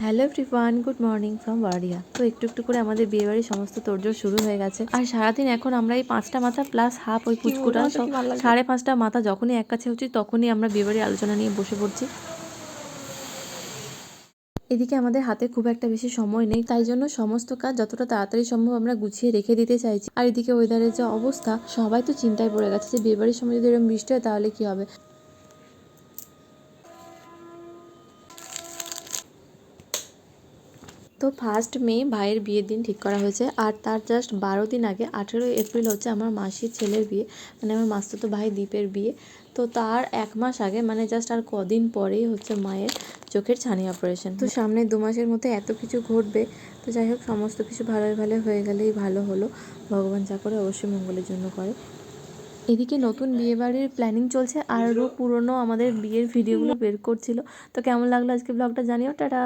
Hello everyone, good morning from বাড়িয়া। তো একটু একটু করে আমাদের বিয়েবাড়ির সমস্ত তোড়জোড় শুরু হয়ে গেছে। আর সারাদিন এখন আমরা এই 5টা মাথা প্লাস হাফ ওই পুচকুটা 5.5টা মাথা যখনই এক কাছে হচ্ছে তখনই আমরা বিয়েবাড়ির আলোচনা নিয়ে বসে পড়ছি। এদিকে আমাদের হাতে খুব একটা বেশি সময় নেই, তাই জন্য সমস্ত কাজ যতটা তাড়াতাড়ি সম্ভব আমরা গুছিয়ে রেখে দিতে চাইছি। আর এদিকে ওয়েদারের যে অবস্থা, সবাই তো চিন্তায় পড়ে গেছে যে বিয়েবাড়ির সময় যদি এরকম বৃষ্টি হয় তাহলে কি হবে। তো 1 মে ভাইয়ের বিয়ের দিন ঠিক করা হয়েছে, আর তার জাস্ট 12 দিন আগে 18 এপ্রিল হচ্ছে আমার মাসির ছেলের বিয়ে, মানে আমার মাস্তুতো ভাই দীপের বিয়ে। তো তার 1 মাস আগে, মানে জাস্ট আর কদিন পরেই হচ্ছে মায়ের চোখের ছানি অপারেশন। তো সামনে 2 মাসের মধ্যে এত কিছু ঘটবে। তো যাই হোক, সমস্ত কিছু ভালোই ভালো হয়ে গেলেই ভালো হলো। ভগবান যা করে অবশ্যই মঙ্গলের জন্য করে। এদিকে নতুন বিয়েবাড়ির প্ল্যানিং চলছে, আরও পুরনো আমাদের বিয়ের ভিডিওগুলো বের করছিল। তো কেমন লাগলো আজকে ব্লগটা জানিও। টাটা।